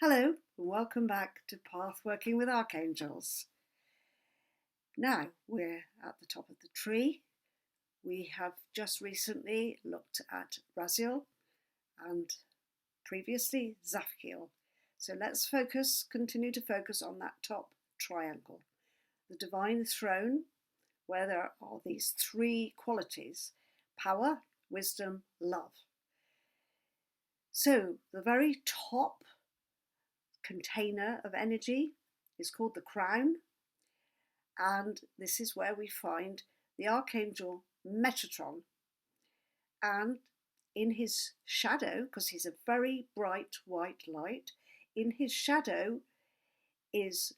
Hello, and welcome back to Pathworking with Archangels. Now we're at the top of the tree. We have just recently looked at Raziel and previously Zaphkiel. So let's continue to focus on that top triangle, the divine throne, where there are these three qualities: power, wisdom, love. So the very top container of energy is called the crown, and this is where we find the Archangel Metatron, and in his shadow, because he's a very bright white light, in his shadow is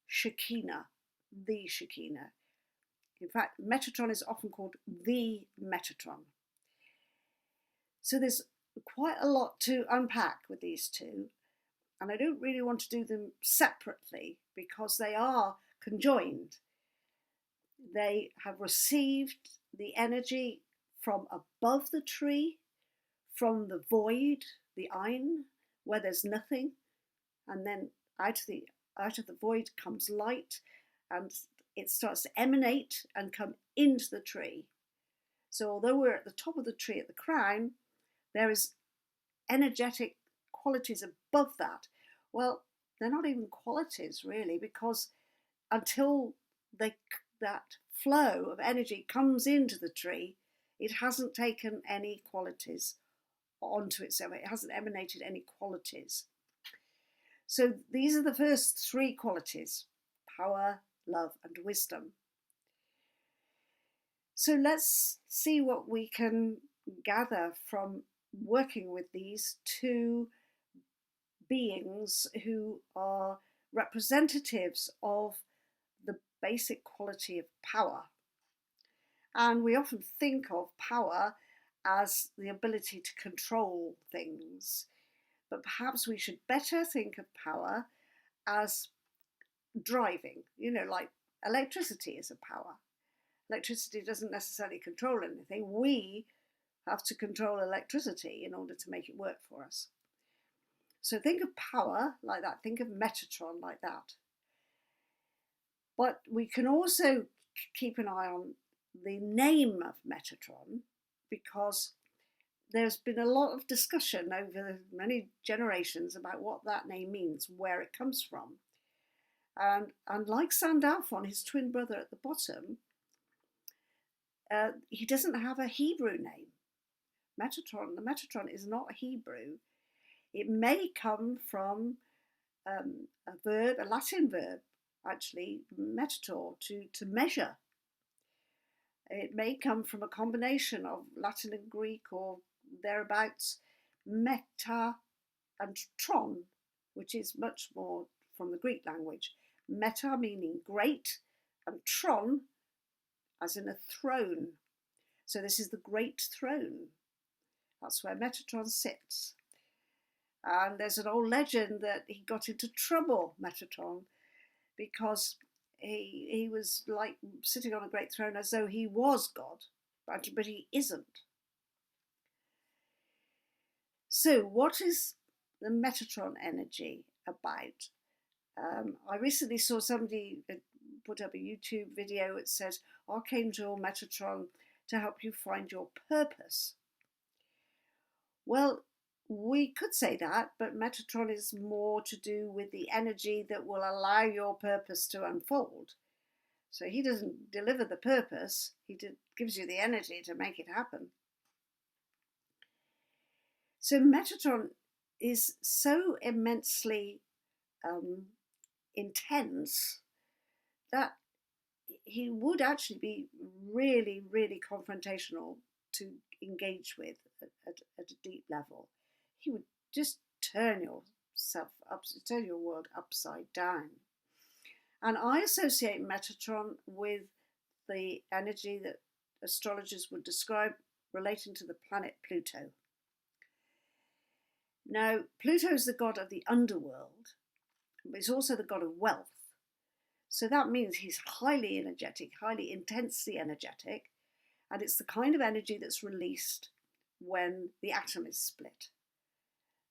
Shekinah, the Shekinah. In fact, Metatron is often called the Metatron. So there's quite a lot to unpack with these two, and I don't really want to do them separately because they are conjoined. They have received the energy from above the tree, from the void, the Ein, where there's nothing, and then out of the void comes light, and it starts to emanate and come into the tree. So although we're at the top of the tree at the crown, there is energetic qualities above that. Well, they're not even qualities really, because until that flow of energy comes into the tree, it hasn't taken any qualities onto itself. It hasn't emanated any qualities. So these are the first three qualities: power, love, and wisdom. So let's see what we can gather from working with these two beings who are representatives of the basic quality of power. And we often think of power as the ability to control things, but perhaps we should better think of power as driving, like electricity is a power. Electricity doesn't necessarily control anything. We have to control electricity in order to make it work for us. So think of power like that, think of Metatron like that. But we can also keep an eye on the name of Metatron, because there's been a lot of discussion over many generations about what that name means, where it comes from. And like Sandalphon, his twin brother at the bottom, he doesn't have a Hebrew name. The Metatron is not Hebrew. It may come from a Latin verb, actually, metator, to measure. It may come from a combination of Latin and Greek or thereabouts, meta and tron, which is much more from the Greek language. Meta meaning great, and tron as in a throne. So this is the great throne. That's where Metatron sits. And there's an old legend that he got into trouble, Metatron, because he was like sitting on a great throne as though he was God, but he isn't. So what is the Metatron energy about? I recently saw somebody put up a YouTube video. It says Archangel Metatron to help you find your purpose. Well, we could say that, but Metatron is more to do with the energy that will allow your purpose to unfold. So he doesn't deliver the purpose, he gives you the energy to make it happen. So Metatron is so immensely intense that he would actually be really, really confrontational to engage with at a deep level. He would just turn your world upside down. And I associate Metatron with the energy that astrologers would describe relating to the planet Pluto. Now, Pluto is the god of the underworld, but he's also the god of wealth. So that means he's highly energetic, highly intensely energetic, and it's the kind of energy that's released when the atom is split.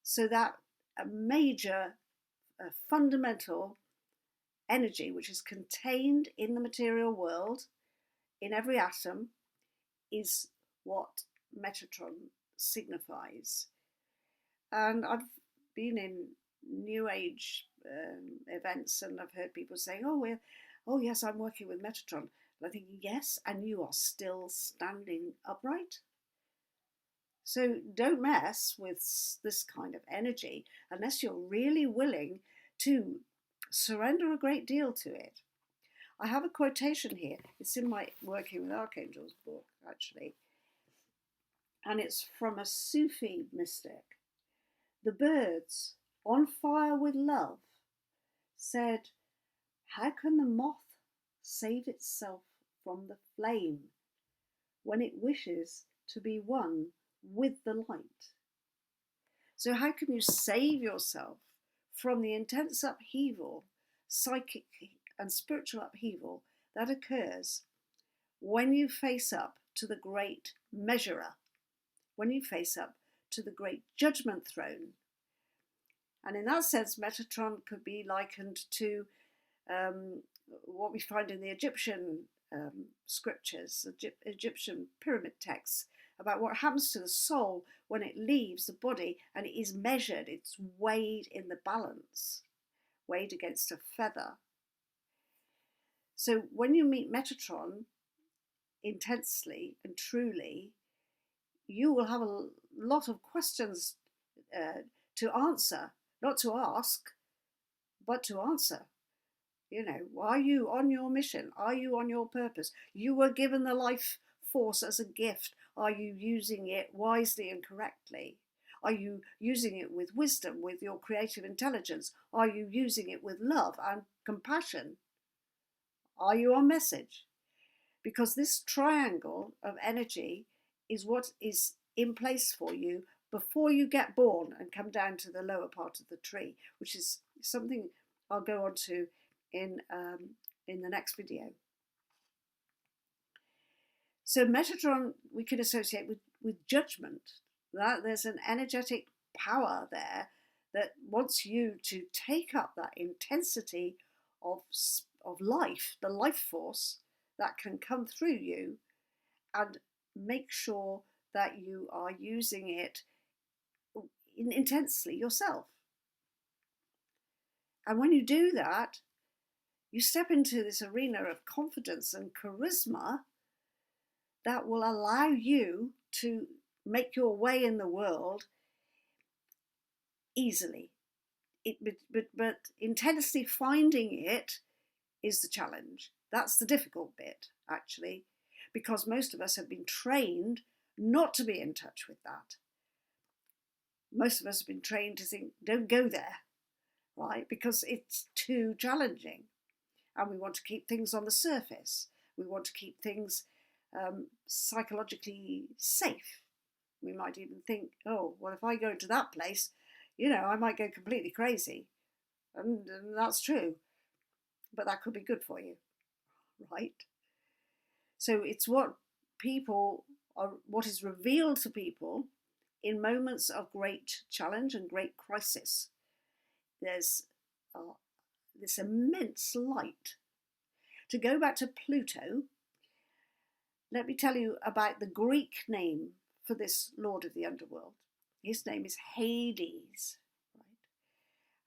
So that a major a fundamental energy which is contained in the material world, in every atom, is what Metatron signifies. And I've been in New Age events, and I've heard people saying, "Oh yes, I'm working with Metatron." And I'm thinking, yes, and you are still standing upright. So don't mess with this kind of energy unless you're really willing to surrender a great deal to it. I have a quotation here. It's in my Working with Archangels book, actually. And it's from a Sufi mystic. The birds, on fire with love, said, "How can the moth save itself from the flame when it wishes to be one with the light?" So how can you save yourself from the intense upheaval, psychic and spiritual upheaval that occurs when you face up to the great measurer, when you face up to the great judgment throne? And in that sense, Metatron could be likened to what we find in the Egyptian scriptures, Egyptian pyramid texts, about what happens to the soul when it leaves the body and it is measured, it's weighed in the balance, weighed against a feather. So when you meet Metatron intensely and truly, you will have a lot of questions to answer, not to ask, but to answer. You know, are you on your mission? Are you on your purpose? You were given the life force as a gift. Are you using it wisely and correctly? Are you using it with wisdom, with your creative intelligence? Are you using it with love and compassion? Are you on message? Because this triangle of energy is what is in place for you before you get born and come down to the lower part of the tree, which is something I'll go on to in the next video. So Metatron we can associate with judgment. That there's an energetic power there that wants you to take up that intensity of life, the life force that can come through you, and make sure that you are using it intensely yourself. And when you do that, you step into this arena of confidence and charisma that will allow you to make your way in the world easily. But intensely finding it is the challenge. That's the difficult bit, actually, because most of us have been trained not to be in touch with that. Most of us have been trained to think, don't go there, right? Because it's too challenging. And we want to keep things on the surface. We want to keep things psychologically safe. We might even think, oh, well, if I go into that place, I might go completely crazy. And that's true. But that could be good for you, right? So it's what is revealed to people in moments of great challenge and great crisis. There's this immense light. To go back to Pluto, let me tell you about the Greek name for this lord of the underworld. His name is Hades. Right?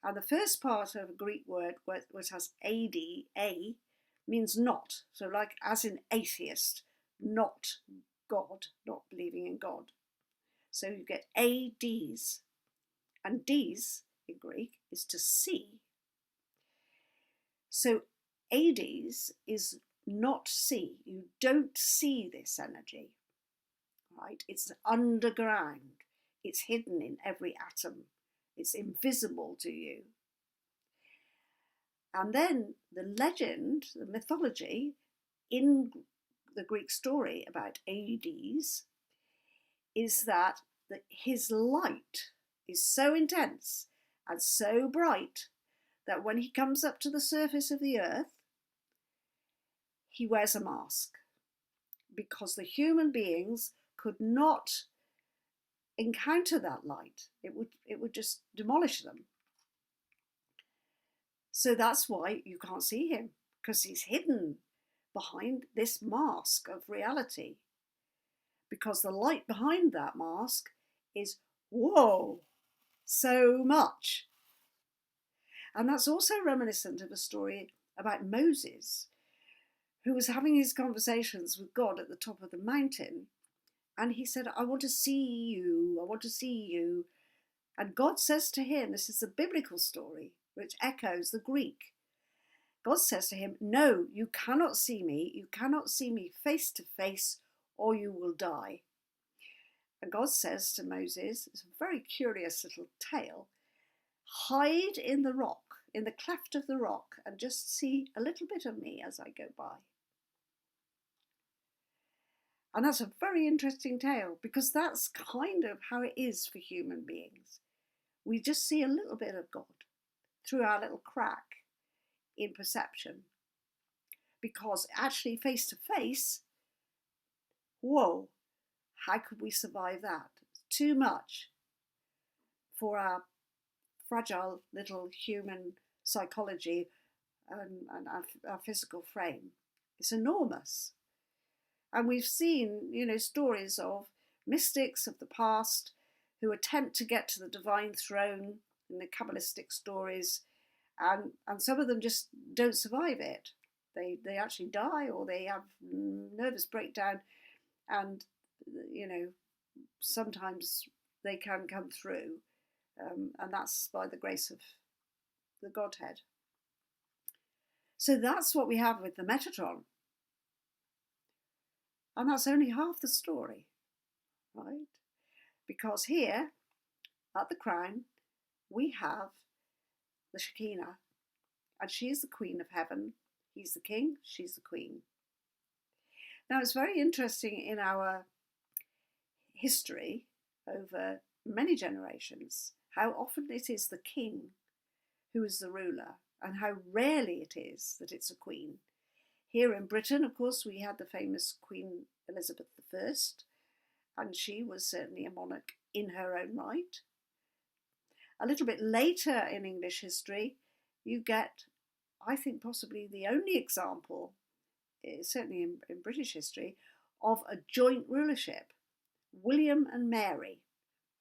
And the first part of a Greek word, which has A, means not. So like as in atheist, not God, not believing in God. So you get Ades. And Ds in Greek is to see. So Hades is not see. You don't see this energy, right? It's underground. It's hidden in every atom. It's invisible to you. And then the legend, the mythology in the Greek story about Hades is that his light is so intense and so bright that when he comes up to the surface of the earth, he wears a mask, because the human beings could not encounter that light. It would just demolish them. So that's why you can't see him, because he's hidden behind this mask of reality. Because the light behind that mask is, whoa, so much. And that's also reminiscent of a story about Moses, who was having his conversations with God at the top of the mountain. And he said, I want to see you, I want to see you. And God says to him, this is a biblical story, which echoes the Greek. God says to him, no, you cannot see me. You cannot see me face to face, or you will die. And God says to Moses, it's a very curious little tale, hide in the rock, in the cleft of the rock, and just see a little bit of me as I go by. And that's a very interesting tale, because that's kind of how it is for human beings. We just see a little bit of God through our little crack in perception. Because actually face to face, whoa, how could we survive that? Too much for our fragile little human psychology and our physical frame. It's enormous. And we've seen, stories of mystics of the past who attempt to get to the divine throne in the Kabbalistic stories, and some of them just don't survive it. They actually die, or they have nervous breakdown, and sometimes they can come through, and that's by the grace of the Godhead. So that's what we have with the Metatron. And that's only half the story, right? Because here, at the crown, we have the Shekinah, and she's the Queen of Heaven. He's the king, she's the queen. Now, it's very interesting in our history over many generations how often it is the king who is the ruler, and how rarely it is that it's a queen. Here in Britain, of course, we had the famous Queen Elizabeth I, and she was certainly a monarch in her own right. A little bit later in English history, you get, I think, possibly the only example, certainly in British history, of a joint rulership, William and Mary,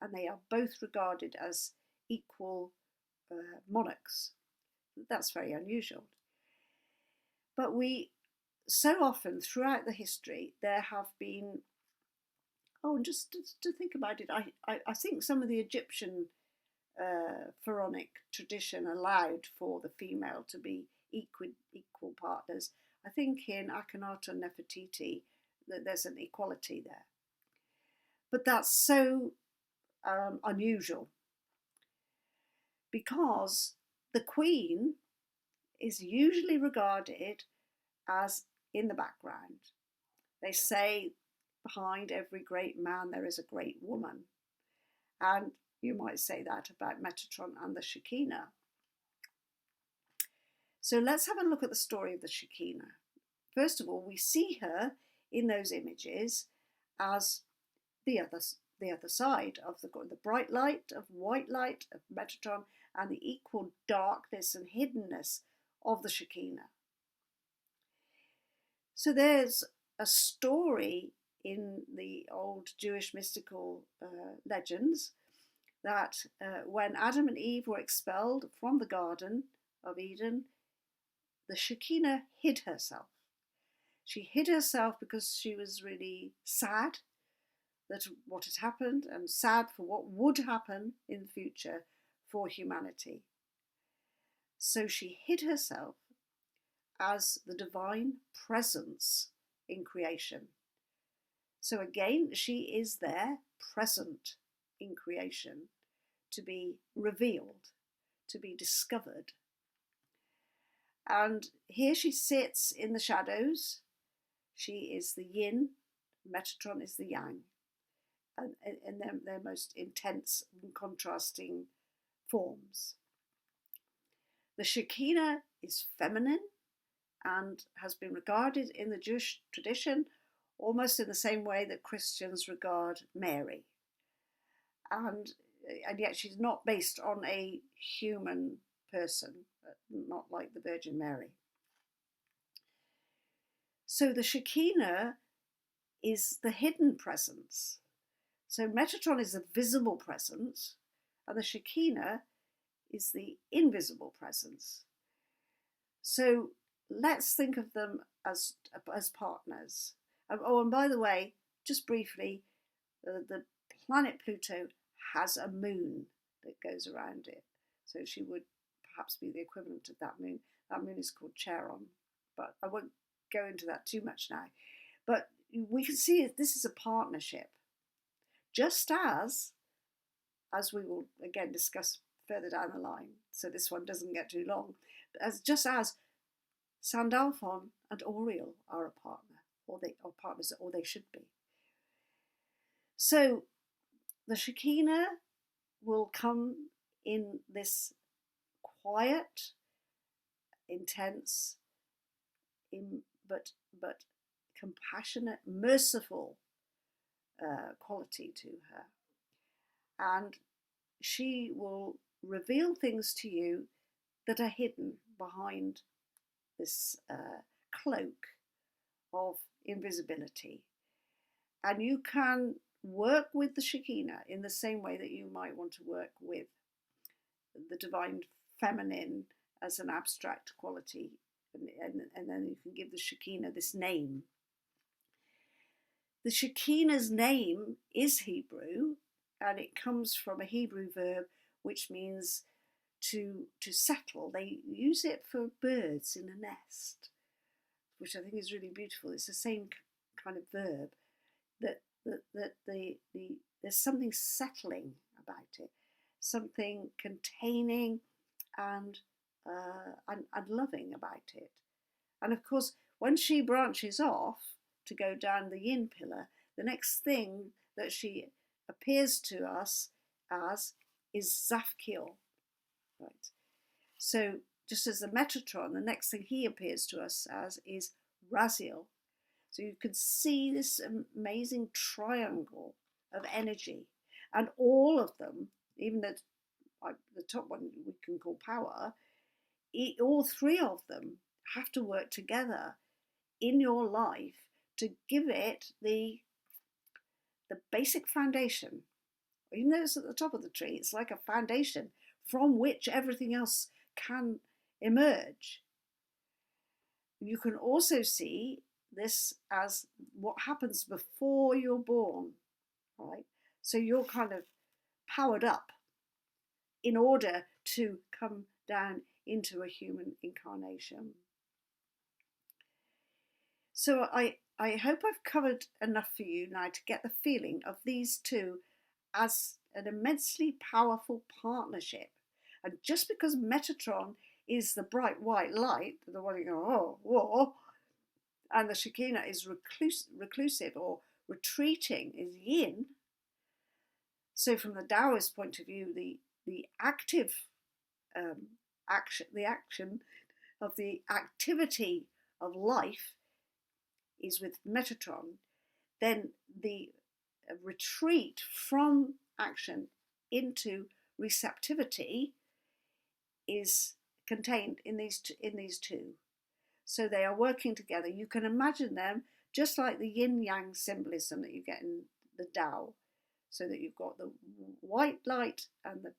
and they are both regarded as equal monarchs. That's very unusual. But so often throughout the history, there have been, and just to think about it, I think some of the Egyptian pharaonic tradition allowed for the female to be equal partners. I think in Akhenaten and Nefertiti that there's an equality there. But that's so unusual, because the queen is usually regarded as in the background. They say behind every great man there is a great woman. And you might say that about Metatron and the Shekinah. So let's have a look at the story of the Shekinah. First of all, we see her in those images as the other side of the bright light, of white light, of Metatron, and the equal darkness and hiddenness of the Shekinah. So there's a story in the old Jewish mystical legends that when Adam and Eve were expelled from the Garden of Eden, the Shekinah hid herself. She hid herself because she was really sad that what had happened, and sad for what would happen in the future for humanity. So she hid herself as the divine presence in creation. So again, she is there, present in creation, to be revealed, to be discovered. And here she sits in the shadows. She is the yin, Metatron is the yang, and in their most intense and contrasting forms. The Shekinah is feminine and has been regarded in the Jewish tradition almost in the same way that Christians regard Mary. And yet she's not based on a human person, not like the Virgin Mary. So the Shekinah is the hidden presence. So Metatron is the visible presence, and the Shekinah is the invisible presence. So let's think of them as partners. And by the way, just briefly, the planet Pluto has a moon that goes around it. So she would perhaps be the equivalent of that moon. That moon is called Charon, but I won't go into that too much now. But we can see this is a partnership, just as we will again discuss further down the line, so this one doesn't get too long, just as Sandalphon and Oriel are a partner, or they are partners, or they should be. So the Shekinah will come in this quiet, intense, but compassionate, merciful quality to her, and she will reveal things to you that are hidden behind this cloak of invisibility. And you can work with the Shekinah in the same way that you might want to work with the divine feminine as an abstract quality, and then you can give the Shekinah this name. The Shekinah's name is Hebrew, and it comes from a Hebrew verb which means to settle. They use it for birds in a nest, which I think is really beautiful. It's the same kind of verb, that there's something settling about it, something containing and loving about it. And of course, when she branches off to go down the yin pillar, the next thing that she appears to us as is Zafkiel, right? So just as the Metatron, the next thing he appears to us as is Raziel. So you can see this amazing triangle of energy, and all of them, even the top one we can call power, all three of them have to work together in your life to give it the basic foundation. Even though it's at the top of the tree, it's like a foundation from which everything else can emerge. You can also see this as what happens before you're born, right? So you're kind of powered up in order to come down into a human incarnation. So I hope I've covered enough for you now to get the feeling of these two as an immensely powerful partnership. And just because Metatron is the bright white light, the one you go, oh, whoa, and the Shekinah is reclusive or retreating, is yin. So from the Taoist point of view, the active action of the activity of life is with Metatron. Then the retreat from action into receptivity is contained in these two. So they are working together. You can imagine them just like the yin-yang symbolism that you get in the Tao. So that you've got the white light and the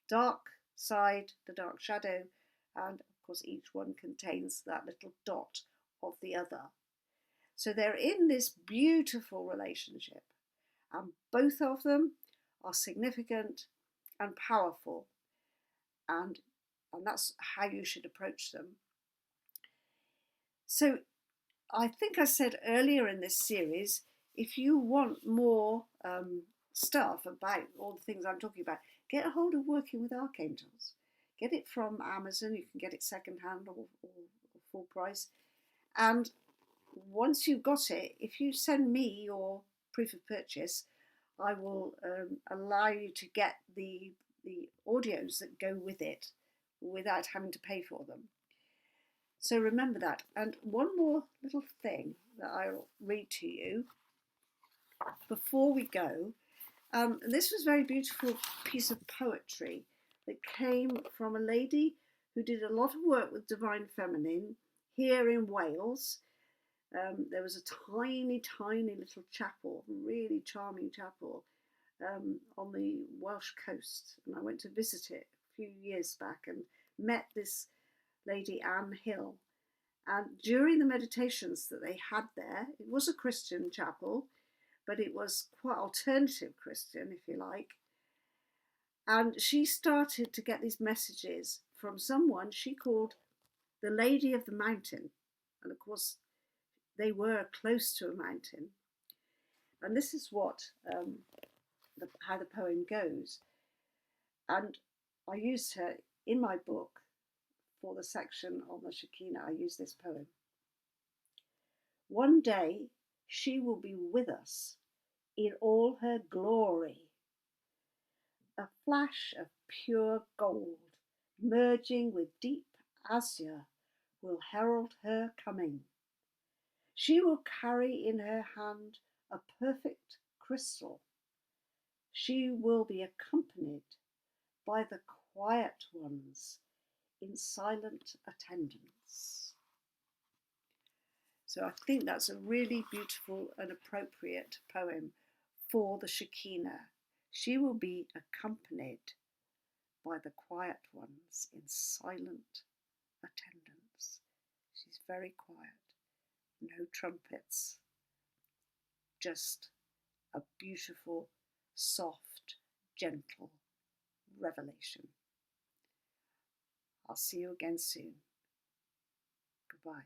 dark side, the dark shadow, and of course each one contains that little dot of the other. So they're in this beautiful relationship, and both of them are significant and powerful, and that's how you should approach them. So I think I said earlier in this series, if you want more stuff about all the things I'm talking about, get a hold of Working with Archangels. Get it from Amazon. You can get it secondhand or full price. And once you've got it, if you send me your proof of purchase, I will allow you to get the audios that go with it without having to pay for them. So remember that. And one more little thing that I'll read to you before we go. This was a very beautiful piece of poetry that came from a lady who did a lot of work with Divine Feminine here in Wales. There was a tiny, tiny little chapel, really charming chapel, on the Welsh coast, and I went to visit it a few years back and met this lady, Anne Hill. And during the meditations that they had there, it was a Christian chapel, but it was quite alternative Christian, if you like. And she started to get these messages from someone she called the Lady of the Mountain. And of course, they were close to a mountain. And this is what how the poem goes. And I used her in my book for the section on the Shekinah. I use this poem. One day she will be with us in all her glory. A flash of pure gold merging with deep azure will herald her coming. She will carry in her hand a perfect crystal. She will be accompanied by the quiet ones in silent attendance. So I think that's a really beautiful and appropriate poem for the Shekinah. She will be accompanied by the quiet ones in silent attendance. She's very quiet, no trumpets, just a beautiful, soft, gentle revelation. I'll see you again soon. Goodbye.